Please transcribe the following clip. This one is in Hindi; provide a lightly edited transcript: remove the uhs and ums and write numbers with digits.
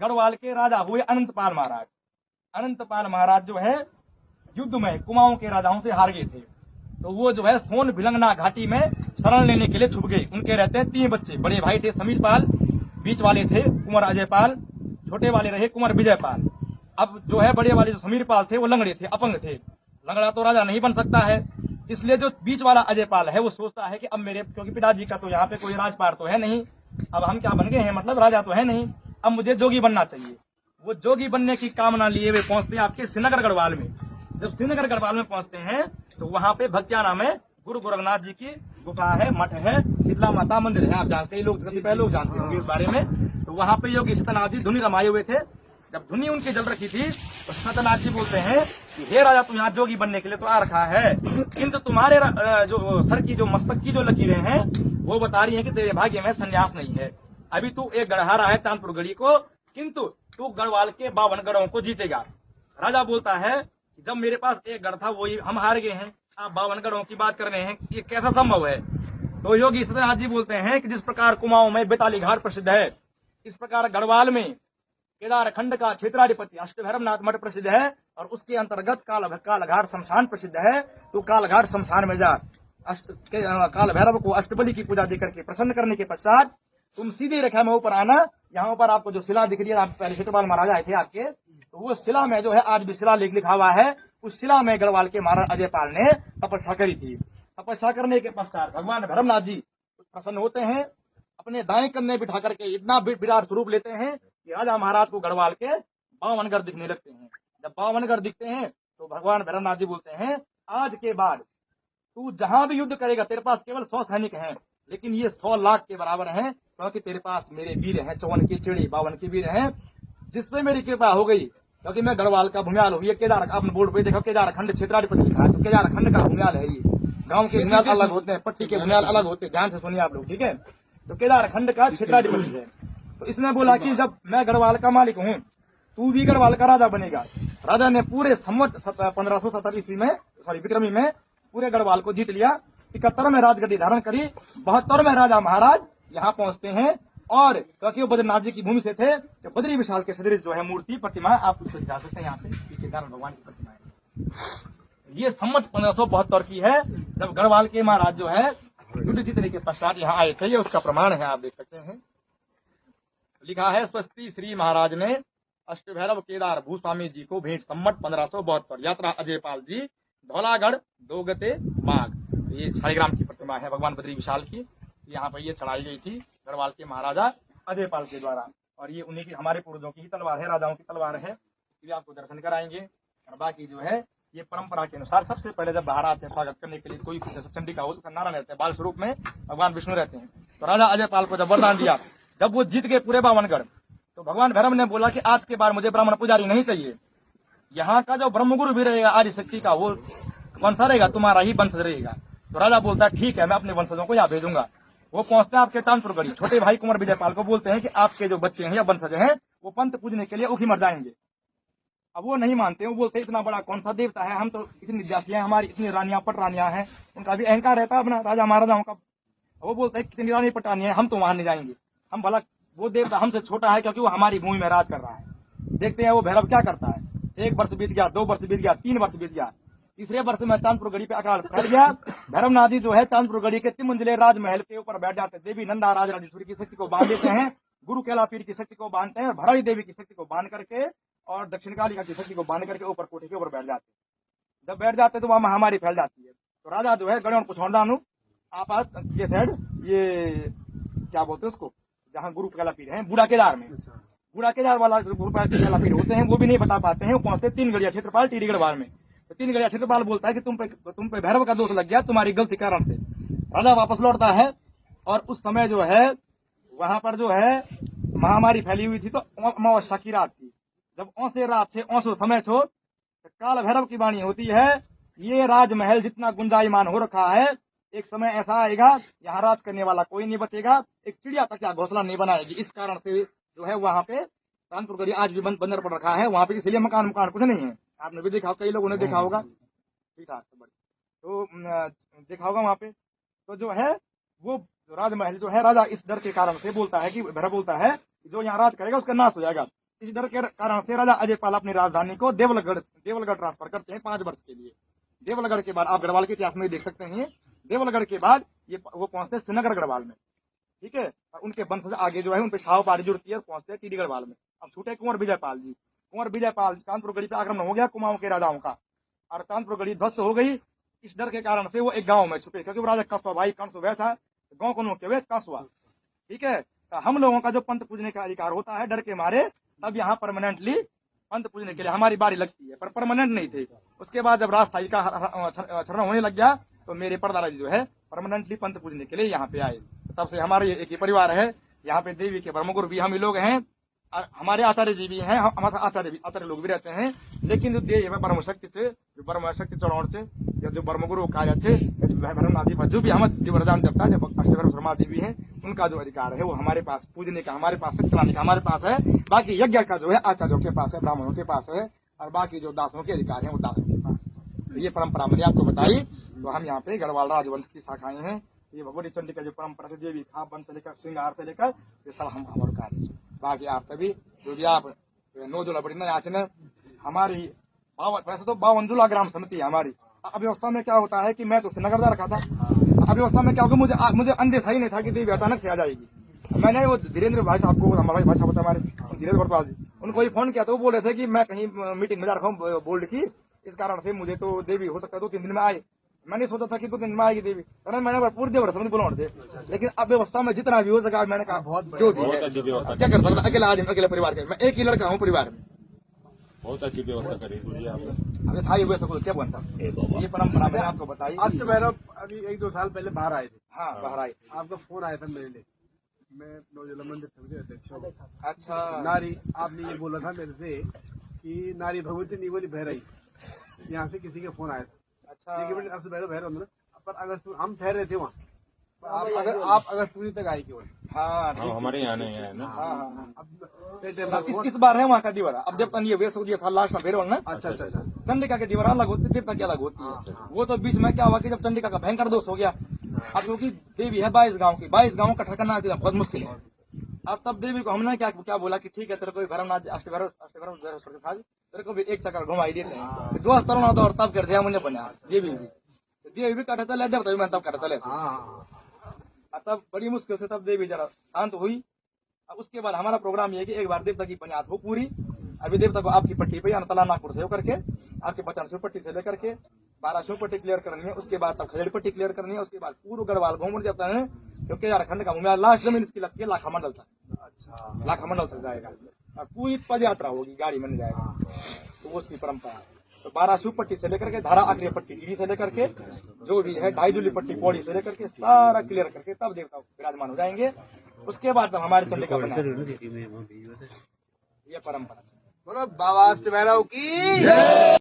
गढ़वाल के राजा हुए अनंतपाल महाराज। अनंतपाल महाराज जो है युद्ध में कुमाऊं के राजाओं से हार गए थे, तो वो जो है सोन भिलंगना घाटी में शरण लेने के लिए छुप गए। उनके रहते हैं 3 बच्चे, बड़े भाई थे समीर पाल, बीच वाले थे कुंवर अजय पाल, छोटे वाले रहे कुंवर विजय पाल। अब जो है बड़े वाले जो समीर पाल थे वो लंगड़े थे, अपंग थे, लंगड़ा तो राजा नहीं बन सकता है, इसलिए जो बीच वाला अजय पाल है वो सोचता है कि अब मेरे, क्योंकि पिताजी का तो यहाँ पे कोई राजपाट तो है नहीं, अब हम क्या बन गए हैं, मतलब राजा तो है नहीं, अब मुझे जोगी बनना चाहिए। वो जोगी बनने की कामना लिए वे पहुंचते हैं आपके श्रीनगर गढ़वाल में। जब श्रीनगर गढ़वाल में पहुंचते हैं तो वहां पे भक्तियाना में गुरु गोरखनाथ जी की गुफा है, मठ है, शीतला माता मंदिर है, आप जानते हैं, लोग पहले लोग जानते होंगे इस बारे में। तो वहां पे योगी सत्यनाथ जी धुनी रमाए हुए थे। जब धुनी उनकी जल रखी थी तो सत्यनाथ जी बोलते हैं कि हे राजा, तू यहाँ जोगी बनने के लिए तो आ रखा है, किंतु तुम्हारे जो सर की जो मस्तक की जो लकीरें हैं वो बता रही है कि तेरे भाग्य में संन्यास नहीं है। अभी तू एक गढ़हारा है चांदपुर गढ़ी को, किंतु तू गढ़वाल के 52 गढ़ों को जीतेगा। राजा बोलता है कि जब मेरे पास एक गढ़ था वही हम हार गए हैं, आप 52 गढ़ों की बात कर रहे हैं, ये कैसा संभव है। तो योगी सत्यनाथ जी बोलते हैं कि जिस प्रकार कुमाऊं में बेताली घाट प्रसिद्ध है, इस प्रकार गढ़वाल में केदारखंड का क्षेत्राधिपति अष्टभैरवनाथ मठ प्रसिद्ध है, और उसके अंतर्गत कालघाट शमशान प्रसिद्ध है। तो कालघाट शमशान में जा काल भैरव को अष्टबली की पूजा देकर के प्रसन्न करने के पश्चात तुम सीधी रेखा में ऊपर आना। यहाँ पर आपको जो शिला दिख रही है, आप पहले क्षेत्रपाल महाराज आए थे आपके, तो वो शिला में जो है आज भी शिला लेख लिखा हुआ है, उस शिला में गढ़वाल के महाराज अजय पाल ने तपस्या करी थी। तपस्या करने के पश्चात भगवान भैरवनाथ जी प्रसन्न होते हैं, अपने दाएं कंधे बिठा करके इतना विराट स्वरूप लेते हैं कि राजा महाराज को गढ़वाल के 52 गढ़ दिखने लगते हैं। जब 52 गढ़ दिखते हैं तो भगवान भैरवनाथ जी बोलते हैं, आज के बाद तू जहां भी युद्ध करेगा तेरे पास केवल 100 सैनिक हैं, लेकिन ये 100 लाख के बराबर हैं, क्योंकि तेरे पास मेरे वीर हैं, 54 की चिड़ी 52 के वीर हैं, जिसपे मेरी कृपा हो गई। क्योंकि मैं गढ़वाल का भूमियाल हूँ, ये केदार, आपने बोर्ड पे देखो केदारखंड क्षेत्राधिपति लिखा है, तो केदारखंड का भूमियाल है ये। गांव के भूमियाल अलग होते हैं, पट्टी के भूमियाल अलग होते हैं, ध्यान से सुनिए आप लोग, ठीक है। तो केदारखंड का क्षेत्राधिपति है। तो इसने बोला कि जब मैं गढ़वाल का मालिक हूँ, तू भी गढ़वाल का राजा बनेगा। राजा ने पूरे संवत 1570 ईस्वी में, सॉरी विक्रमी में, पूरे गढ़वाल को जीत लिया। 71 में राजगद्दी धारण करी। 72 में राजा महाराज यहाँ पहुंचते हैं, और क्योंकि वो बद्रीनाथ जी की भूमि से थे, तो बद्री विशाल के सदृश जो है मूर्ति प्रतिमा आप उसको दिखा सकते हैं, यहाँ पे पीछे भगवान की प्रतिमा है। ये संवत 1572 की है, जब गढ़वाल के महाराज जो है युद्ध जीतने के पश्चात यहाँ आए थे, ये उसका प्रमाण है, आप देख सकते हैं। लिखा है, स्वस्ति श्री महाराज ने अष्टभैरव केदार भूस्वामी जी को भेंट संवत 1572, यात्रा अजय पाल जी, धौलागढ़ दोगते बाग। ये शालिग्राम की प्रतिमा है भगवान बद्री विशाल की, यहाँ पर ये चढ़ाई गई थी गढ़वाल के महाराजा अजय पाल के द्वारा, और ये उन्हीं की, हमारे पूर्वजों की ही तलवार है, राजाओं की तलवार है, इसलिए आपको दर्शन कराएंगे। और बाकी जो है ये परंपरा के अनुसार सबसे पहले जब बाहर आते हैं स्वागत करने के लिए, कोई चंडी का हो तो नारायण रहते हैं, बाल स्वरूप में भगवान विष्णु रहते हैं। तो राजा अजय पाल को जब वरदान दिया, जब वो जीत गए पूरे 52 गढ़, तो भगवान भैरव ने बोला कि आज के बाद मुझे ब्राह्मण पुजारी नहीं चाहिए, यहाँ का जो ब्रह्मगुरु भी रहेगा आदि शक्ति का, वो कौन सा रहेगा, तुम्हारा ही वंशज रहेगा। तो राजा बोलता है ठीक है, मैं अपने वंशजों को यहाँ भेजूंगा। वो पहुंचते हैं आपके चांदपुर गढ़ी, छोटे भाई कुंवर विजय पाल को बोलते हैं कि आपके जो बच्चे हैं या वंशज हैं वो पंत पूजने के लिए उखी मर जाएंगे। अब वो नहीं मानते, वो बोलते हैं इतना बड़ा कौन सा देवता है, हम तो इतनी जातियां हैं, हमारी इतनी रानियां पटरानियां हैं, उनका भी अहंकार रहता है अपना राजा महाराजाओं का। वो बोलते हैं कितनी रानी पटरानियां, हम तो वहां नहीं जाएंगे, हम भला, वो देवता हमसे छोटा है क्योंकि वो हमारी भूमि में राज कर रहा है। देखते हैं वो भैरव क्या करता है। 1 वर्ष बीत गया, 2 वर्ष बीत गया, 3 वर्ष बीत गया, तीसरे वर्ष में चांदपुर गढ़ी पे अकाल फैल गया। भैरवनाथ जी जो है चांदपुर गढ़ी के 3 मंजिले राजमहल के ऊपर बैठ जाते, देवी नंदा राजराजेश्वरी की शक्ति को बांध देते हैं, गुरु कैला पीर की शक्ति को बांधते हैं, भराड़ी देवी की शक्ति को बांध करके और दक्षिण कालिका की शक्ति को बांध करके ऊपर कोठे के ऊपर बैठ जाते। जब बैठ जाते तो वहां महामारी फैल जाती है। तो राजा जो है गणेश पुछौंडानु आप ये साइड, ये क्या बोलते हैं उसको, जहाँ गुरु कैला पीर है, बूढ़ा केदार में, बूढ़ा केदार वाला गुरु कैला पीर होते हैं, वो भी नहीं बता पाते हैं। वो पहुंचते 3 गढ़िया क्षेत्रपाल टीडी गढ़वाल में। तो 3 गढ़िया क्षेत्रपाल बोलता है कि तुम पे भैरव का दोष लग गया, तुम्हारी गलती कारण से। राजा वापस लौटता है, और उस समय जो है वहां पर जो है महामारी फैली हुई थी, तो अमावस्या की रात थी। जब औसे रात से औसो समय छो, तो काल भैरव की वाणी होती है, ये राजमहल जितना गुंजायमान हो रखा है, एक समय ऐसा आएगा यहाँ राज करने वाला कोई नहीं बचेगा, एक चिड़िया तक क्या घोंसला नहीं बनाएगी। इस कारण से जो है वहां पे कानपुर गढ़ी आज भी बंदर पड़ रखा है वहां पे, इसलिए मकान कुछ नहीं है। आपने भी देखा, कई लोगों ने देखा होगा, ठीक ठाक, तो देखा होगा वहां पे। तो जो है वो राजमहल जो है, राजा इस डर के कारण से बोलता है कि भैरव बोलता है जो यहाँ राज करेगा उसका नाश हो जाएगा। इस डर के कारण से राजा अजयपाल अपनी राजधानी को देवलगढ़ ट्रांसफर करते हैं 5 वर्ष के लिए। देवलगढ़ के बाद आप गढ़वाल के इतिहास में देख सकते हैं, देवलगढ़ के बाद ये वो पहुंचते हैं श्रीनगर गढ़वाल में, ठीक है। और उनके वंशज आगे जो है उन पे शाह पारी जुड़ती है और पहुंचते हैं टीडी गढ़वाल में। अब छूटे कुंवर विजयपाल जी। कुंवर विजयपाल चांदपुर गढ़ी पे आक्रमण हो गया कुमाऊं के राजाओं का और चांदपुर गढ़ी ध्वस्त हो गई। इस डर के कारण से वो एक गांव में छुपे, क्योंकि वो राजा कसवा भाई कंस हुआ था, गांव को नोके हुए कसवा, ठीक है। तो हम लोगों का जो पंथ पूजने का अधिकार होता है, डर के मारे तब यहाँ परमानेंटली पंथ पूजने के लिए हमारी बारी लगती है, पर परमानेंट नहीं थे। उसके बाद जब राजशाही का क्षरण होने लग गया तो मेरे परदादा जी जो है परमानेंटली पंथ पूजने के लिए यहाँ पे आए। तब से हमारे एक ही परिवार है। यहाँ पे देवी के ब्रह्मगुरु भी हम ही लोग हैं, हमारे आचार्य जी भी हैं, हमारे आचार्य लोग भी रहते हैं। लेकिन जो देवी है ब्रह्मशक्ति से, जो ब्रह्मशक्ति चढ़ाव से, या जो ब्रह्मगुरु कार्य से, जो भी हम वरदान देवता जब अष्टभैरव शर्मा देवी है, उनका जो अधिकार है वो हमारे पास पूजने का, हमारे पास चलाने का हमारे पास है। बाकी यज्ञ का जो है आचार्यों के पास है, ब्राह्मणों के पास है, और बाकी जो दासों के अधिकार है वो दासों के पास है। ये परंपरा मैंने आपको बताई। तो हम यहाँ पे गढ़वाल राजवंश की शाखाएं हैं। ये भगवती चंडी का जो परंपरा से देवी खाप बन से लेकर श्रृंगार से लेकर ये सब हम हमारे कार्य। बाकी आप सभी जो भी आप नोजुला बड़ी ना याचना हमारी वैसे तो 52 जुला ग्राम समिति है हमारी। अव्यवस्था में क्या होता है कि मैं तो श्रीनगर जा रखा था। अव्यवस्था में क्या होगा, मुझे अंदेशा ही नहीं था कि देवी अचानक से आ जाएगी। मैंने वो धीरेन्द्र भाई साहब को, हमारे भाई साहब होता हमारे धीरेन्द्र भरद्वाज जी, उनको ही फोन किया तो वो बोल रहे थे कि मैं कहीं मीटिंग में जा रखा हूँ बोर्ड की, इस कारण से मुझे तो देवी हो सकता है 2-3 दिन में आए। मैंने सोचा था कि 2 दिन में आएगी देवी, मैंने पूरे देव समझ बुलाने थे। लेकिन अब व्यवस्था में जितना भी हो सका मैंने कहा जो भी है क्या कर सकता, अकेला आदमी अकेले परिवार के, मैं एक ही लड़का हूँ परिवार में। बहुत अच्छी व्यवस्था करी अरे था ये वैसा क्या बनता, ये परंपरा मैंने आपको बताई। अष्टभैरव अभी 1-2 साल पहले बाहर आए थे। हाँ बाहर आए, आपका फोन आया था मेरे लिए, मैं नौजुला मंदिर समिति अध्यक्ष हूँ। अच्छा नारी आपने ये बोला था मेरे से कि नारी भगवती नहीं बोली बहराई, यहाँ से किसी का फोन आया था। अच्छा अष्टभैरव भैरव पर अगस्त हम ठहर रहे थे वहाँ, आप अगस्तपुरी तक आए केवल। हाँ हमारे यहाँ नहीं है ना। इस बार है वहाँ का दीवारा। अब जब तक ये वेश हो गया लास्ट में भैरव ना, अच्छा अच्छा अच्छा, चंडिका की दीवार अलग होती है, देवता की अलग होती है। वो तो बीच में क्या हुआ कि जब चंडिका का भयंकर दोष हो गया, अब क्योंकि देवी है 22 गाँव की, 22 गाँव का ठिकाना बहुत मुश्किल है। अब तब देवी को हमने क्या बोला कि ठीक है तेरे को भैरवनाथ अष्टभैरव तेरे को भी एक चक्कर घुमाई देते हैं, 2 स्तरों ना, तो और तब कर दिया मुझे बना देवी भी कटा चले, देवता भी मैं तब कटा चले। तब बड़ी मुश्किल से तब देवी जरा शांत हुई। अब उसके बाद हमारा प्रोग्राम ये है कि एक बार देवता की पंचायत हो पूरी। अभी देवता को आपकी पट्टी पे तला नागपुर से होकर के आपके 50 पट्टी से लेकर के 1200 पट्टी क्लियर करनी है। उसके बाद तब खजड़ी पट्टी क्लियर करनी है। उसके बाद पूर्व गढ़वाल घूम जाता है, क्योंकि झारखंड का लास्ट जमीन इसकी लगती है लाखा मंडल तक। अच्छा, लाखा मंडल तक जाएगा, पूरी पद यात्रा होगी, गाड़ी में जाएगा। तो वो उसकी परंपरा है। तो 1200 पट्टी से लेकर के धारा अग्रिय पट्टी टीडी से लेकर के जो भी है 2.5 जुली पट्टी पौड़ी से लेकर के सारा क्लियर करके तब देवता विराजमान हो जाएंगे। उसके बाद तब हमारे चंडिका बना ये परंपरा। बोलो बाबा अष्टभैरव की